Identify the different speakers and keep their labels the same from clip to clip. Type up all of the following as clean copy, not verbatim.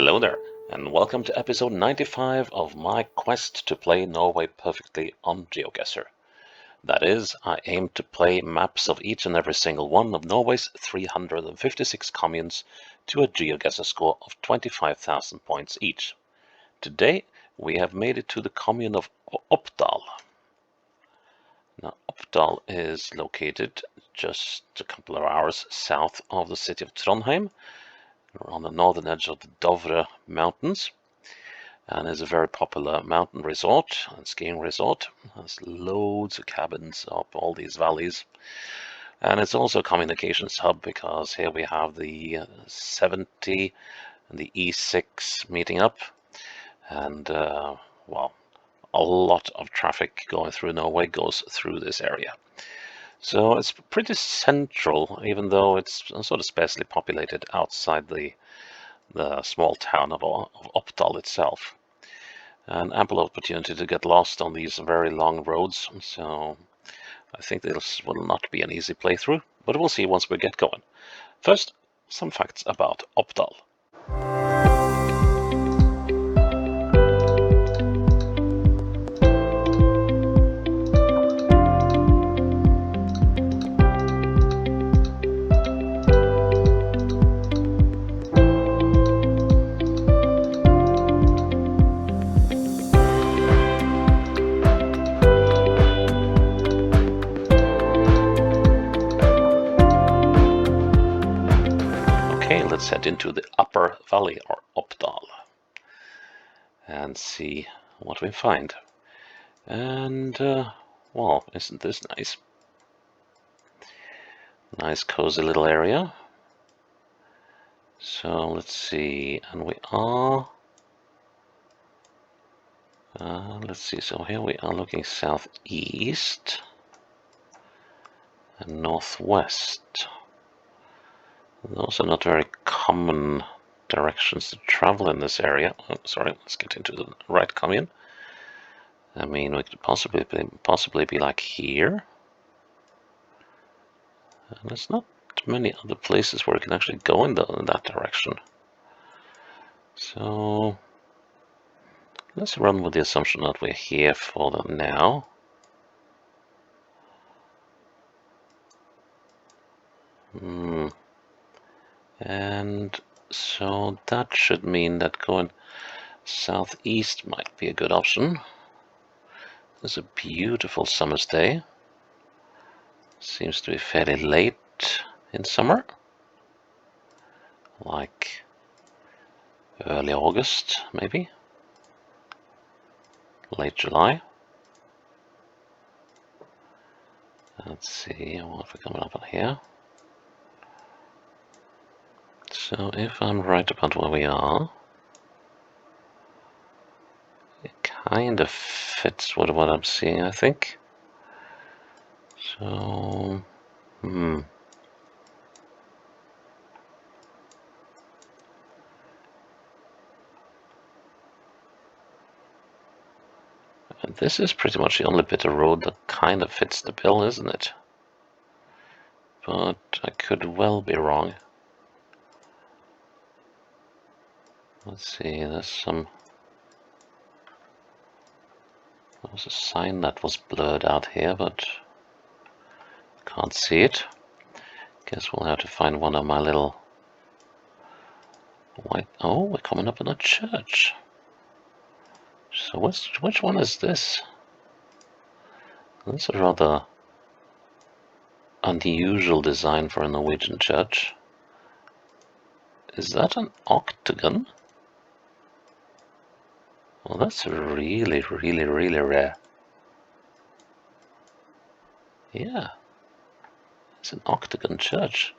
Speaker 1: Hello there, and welcome to episode 95 of my quest to play Norway perfectly on Geoguessr. That is, I aim to play maps of each and every single one of Norway's 356 communes to a Geoguessr score of 25,000 points each. Today, we have made it to the commune of Oppdal. Now, Oppdal is located just a couple of hours south of the city of Trondheim, on the northern edge of the Dovre Mountains, and is a very popular mountain resort and skiing resort. There's loads of cabins up all these valleys, and it's also a communications hub because here we have the 70 and the E6 meeting up, and well, a lot of traffic going through Norway goes through this area. So it's pretty central, even though it's sort of sparsely populated outside the small town of Oppdal itself. An ample opportunity to get lost on these very long roads, so I think this will not be an easy playthrough, but we'll see once we get going. First, some facts about Oppdal. Let's head into the upper valley, or Oppdal, and see what we find. And well, isn't this nice? Nice cozy little area. So let's see, and we are let's see, so here we are looking southeast and northwest. Those are not very common directions to travel in this area. Oh, sorry, let's get into the right commune. I mean, we could possibly be like here. And there's not many other places where we can actually go in that direction. So let's run with the assumption that we're here for them now. And so that should mean that going southeast might be a good option. It's a beautiful summer's day. Seems to be fairly late in summer, like early August, maybe late July. Let's see what we're coming up on here. So if I'm right about where we are, it kind of fits with what I'm seeing, I think. So, and this is pretty much the only bit of road that kind of fits the bill, isn't it? But I could well be wrong. Let's see, there was a sign that was blurred out here, but can't see it. Guess we'll have to find one of my little white... Oh, we're coming up in a church. So which one is this? That's a rather unusual design for a Norwegian church. Is that an octagon? Well, that's really, really, really rare. Yeah, it's an octagon church.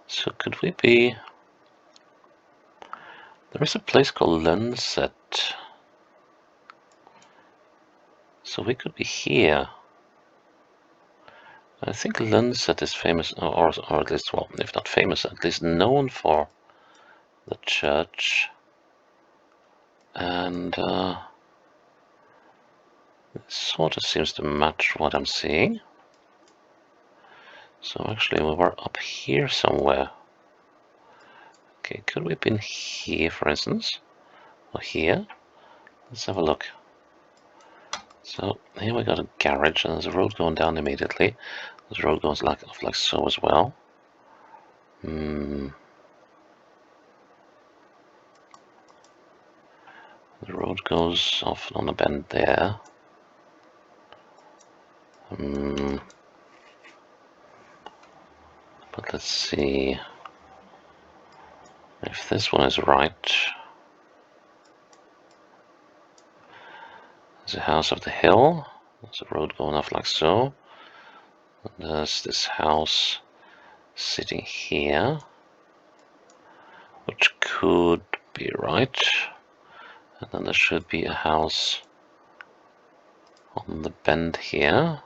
Speaker 1: So could we be... There is a place called Lunset. So we could be here. I think Lunset is famous, or at least, well, if not famous, at least known for the church. And it sort of seems to match what I'm seeing. So actually we were up here somewhere. Okay, could we have been here, for instance? Or here? Let's have a look. So here we got a garage, and there's a road going down immediately. This road goes like so as well. The road goes off on a bend there. But let's see if this one is right. There's a house up the hill. There's a road going off like so. And there's this house sitting here, which could be right. And then there should be a house on the bend here,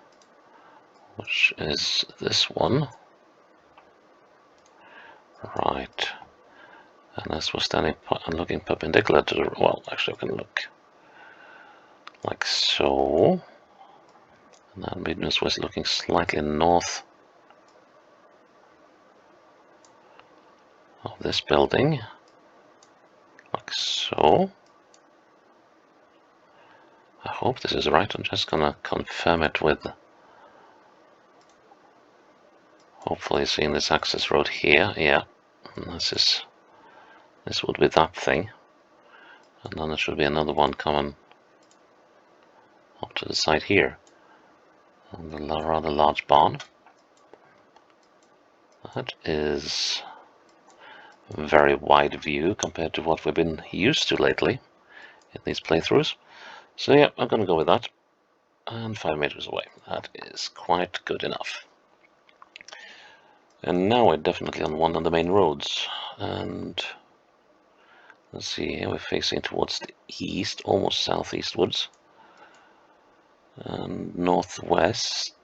Speaker 1: which is this one. Right. And as we're standing and looking perpendicular to the, well, actually we can look like so. And that means we're looking slightly north of this building, like so. I hope this is right. I'm just gonna confirm it with hopefully seeing this access road here. Yeah, and this would be that thing, and then there should be another one coming up to the side here, and a rather large barn. That is a very wide view compared to what we've been used to lately in these playthroughs. So yeah, I'm gonna go with that. And 5 meters away. That is quite good enough. And now we're definitely on one of the main roads. And let's see, here we're facing towards the east, almost southeastwards. And northwest.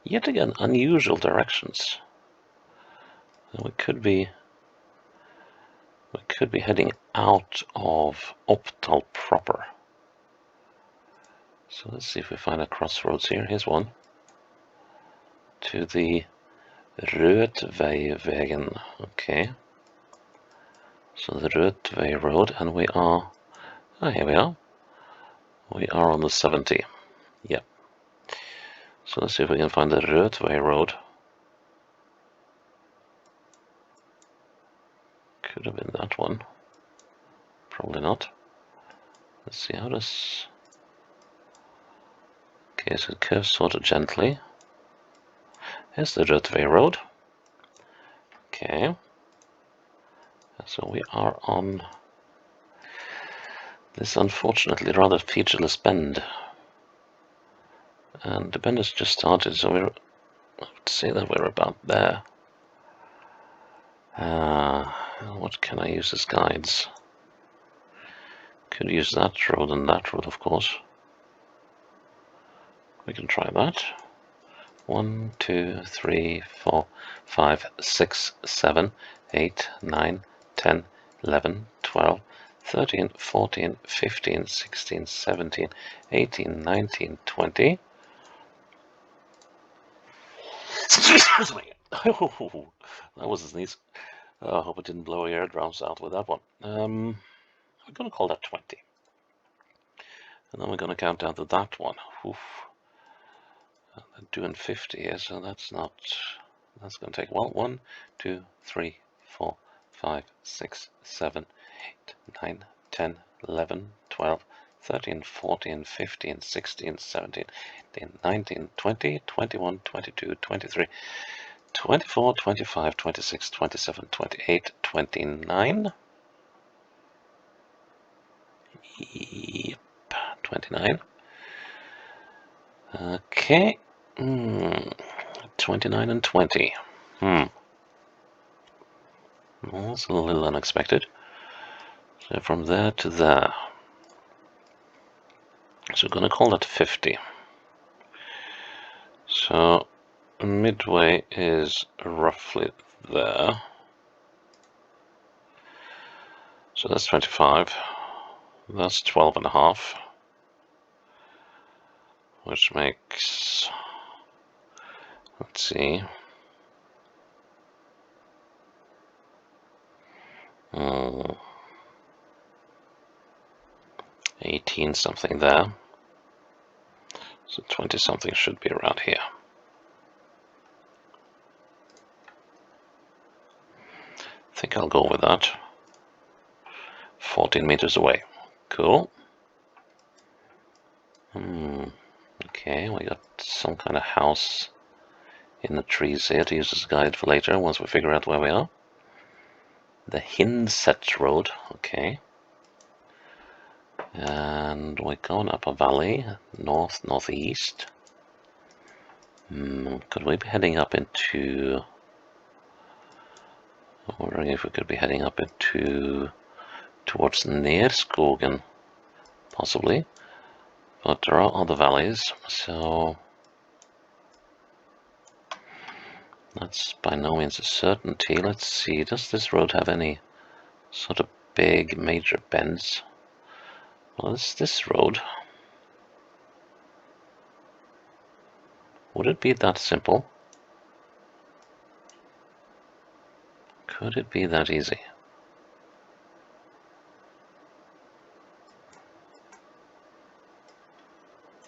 Speaker 1: Yet again, unusual directions. And we could be heading out of Oppdal proper. So let's see if we find a crossroads here. Here's one. To the Rødveivägen. Okay. So the Rødvei Road, and we are, here we are. We are on the 70. Yep. So let's see if we can find the Rødvei Road. Could have been that one. Probably not. Let's see how does. Okay, so it curves sort of gently. Here's the Rødvei Road. Okay. So we are on this unfortunately rather featureless bend. And the bend has just started, so I would say that we're about there. What can I use as guides? Could use that road and that road, of course. We can try that. 1, 2, 3, 4, 5, 6, 7, 8, 9, 10, 11, 12, 13, 14, 15, 16, 17, 18, 19, 20. Excuse me. That was a sneeze. I hope it didn't blow your eardrums out with that one. We're going to call that 20. And then we're going to count down to that one. Oof. They're doing 50 here, so that's going to take, well, 1, 2, 3, 4, 5, 6, 7, 8, 9, 10, 11, 12, 13, 14, 15, 16, 17, 18, 19, 20, 21, 22, 23, 24, 25, 26, 27, 28, 29. Yep, 29. Okay. 29 and 20. Well, that's a little unexpected. So from there to there. So we're going to call that 50. So midway is roughly there. So that's 25. That's 12 and a half. Which makes, let's see. 19 something there. So 20 something should be around here. I think I'll go with that. 14 meters away. Cool. Okay, we got some kind of house in the trees here to use as a guide for later once we figure out where we are. The Hinset Road, okay. And we're going up a valley, northeast. Could we be heading up into... I'm wondering if we could be heading up into... towards Nerskogen, possibly. But there are other valleys, so... that's by no means a certainty. Let's see, does this road have any sort of big major bends? Well, it's this road. Would it be that simple? Could it be that easy?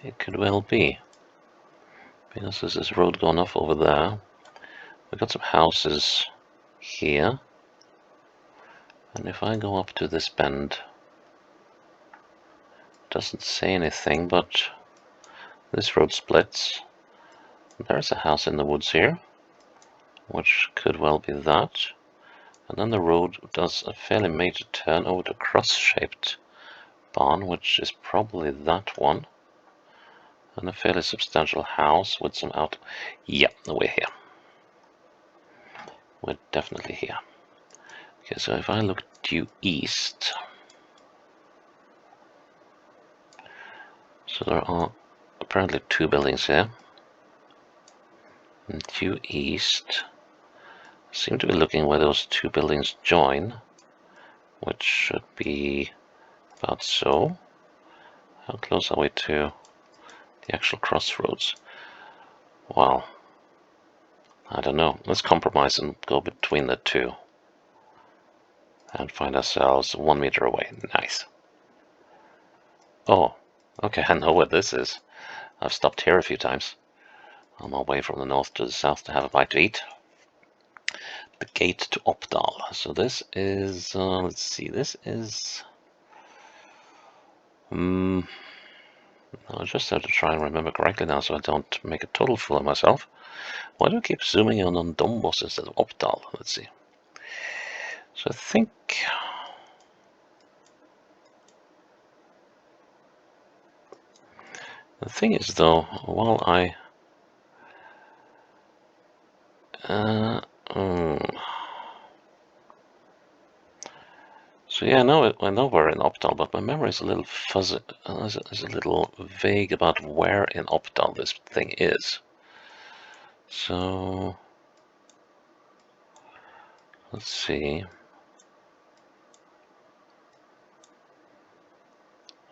Speaker 1: It could well be. Because there's this road going off over there. We've got some houses here. And if I go up to this bend, it doesn't say anything, but this road splits. There's a house in the woods here, which could well be that. And then the road does a fairly major turn over to a cross-shaped barn, which is probably that one. And a fairly substantial house with some out... yeah, we're here. We're definitely here. Okay, so if I look due east... so there are apparently two buildings here. And due east... I seem to be looking where those two buildings join, which should be about so. How close are we to the actual crossroads? Well, I don't know. Let's compromise and go between the two. And find ourselves 1 meter away. Nice. Oh, okay, I know what this is. I've stopped here a few times on my way from the north to the south to have a bite to eat. The gate to Oppdal. So this is, let's see, this is... I just have to try and remember correctly now so I don't make a total fool of myself. Why do I keep zooming in on Dombos instead of Oppdal? Let's see. So I think... the thing is, though, while I... So yeah, I know we're in Oppdal, but my memory is a little fuzzy, is a little vague about where in Oppdal this thing is. So let's see.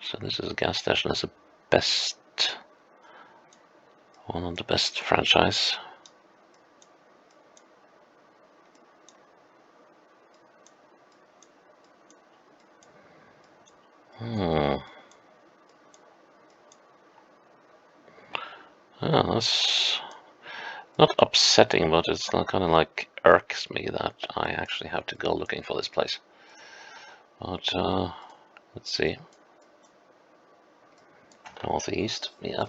Speaker 1: So this is a gas station. It's the best, one of the best franchise. Yeah, that's not upsetting, but it's kind of like irks me that I actually have to go looking for this place. But let's see. Northeast, yeah.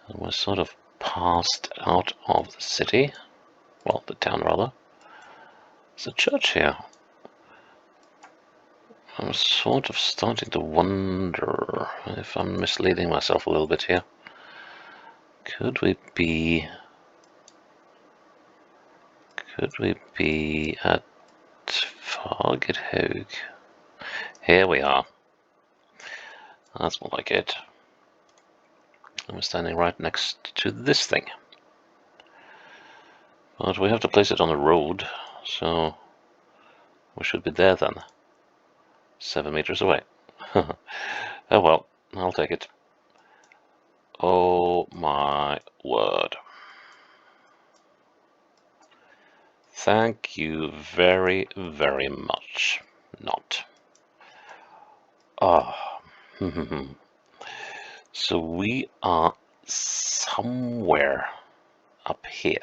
Speaker 1: And we're sort of passed out of the city. Well, the town rather. There's a church here. I'm sort of starting to wonder if I'm misleading myself a little bit here. Could we be at Fagerhaug? Here we are. That's more like it. And we're standing right next to this thing. But we have to place it on the road, so we should be there then. 7 meters away. Oh well, I'll take it. Oh my word. Thank you very, very much. Not. Oh, So we are somewhere up here,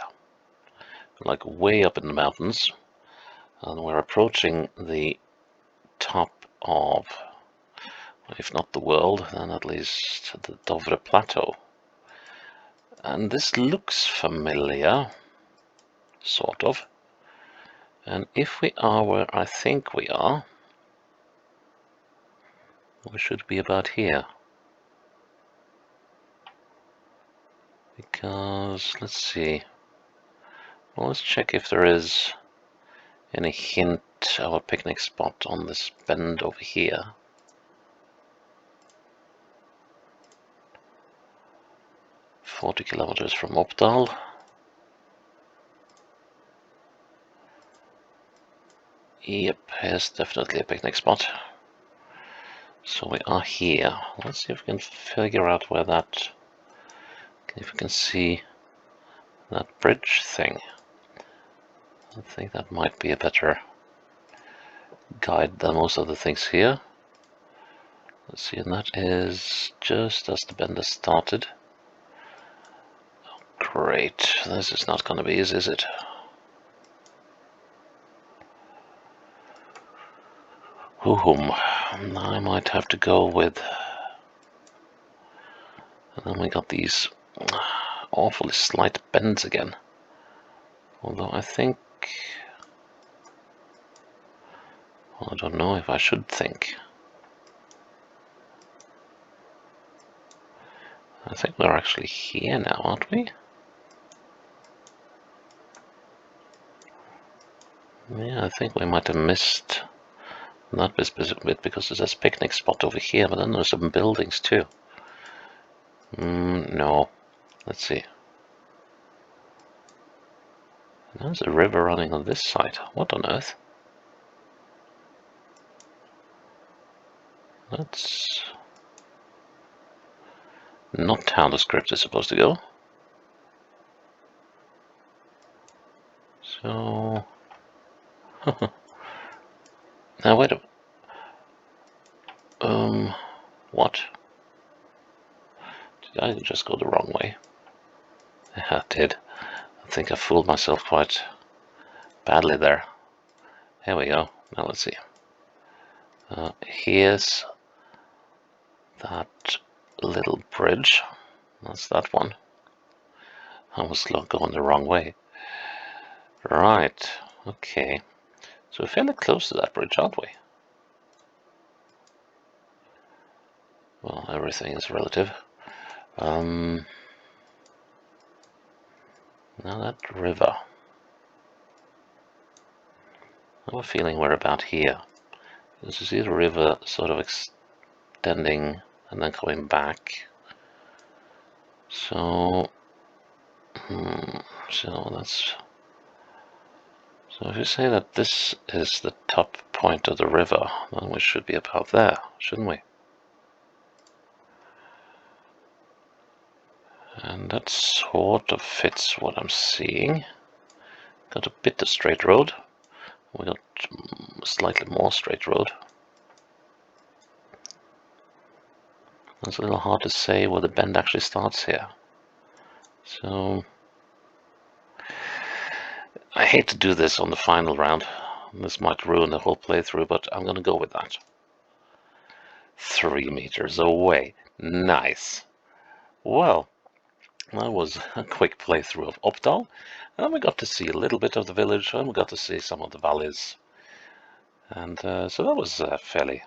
Speaker 1: like way up in the mountains, and we're approaching the top of, if not the world, then at least the Dovre Plateau. And this looks familiar, sort of. And if we are where I think we are, we should be about here. Because, let's see. Well, let's check if there is any hint of a picnic spot on this bend over here. "40 kilometers from Oppdal." Yep, here's definitely a picnic spot. So we are here. Let's see if we can figure out where that... if we can see that bridge thing. I think that might be a better guide than most of the things here. Let's see, and that is just as the bend has started. Oh, great, this is not going to be easy, is it? I might have to go with... And then we got these awfully slight bends again. Although I think... well, I don't know if I should think. I think we're actually here now, aren't we? Yeah, I think we might have missed that bit because there's this picnic spot over here, but then there's some buildings too. No. Let's see. There's a river running on this side. What on earth? That's not how the script is supposed to go. So... now wait a... what? Did I just go the wrong way? Yeah, I did. I think I fooled myself quite badly there. Here we go. Now let's see. Here's that little bridge. That's that one. I was going the wrong way. Right. Okay. So we're fairly close to that bridge, aren't we? Well, everything is relative. Now that river. I have a feeling we're about here. Because you see the river sort of extending and then coming back. So... so that's... so if you say that this is the top point of the river, then we should be about there, shouldn't we? And that sort of fits what I'm seeing. Got a bit of straight road. We got slightly more straight road. It's a little hard to say where the bend actually starts here. So I hate to do this on the final round. This might ruin the whole playthrough, but I'm going to go with that. 3 meters away. Nice. Well, that was a quick playthrough of Oppdal, and we got to see a little bit of the village, and we got to see some of the valleys. And so that was a fairly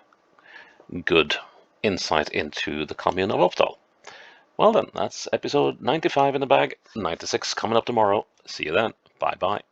Speaker 1: good insight into the commune of Oppdal. Well then, that's episode 95 in the bag. 96 coming up tomorrow. See you then. Bye-bye.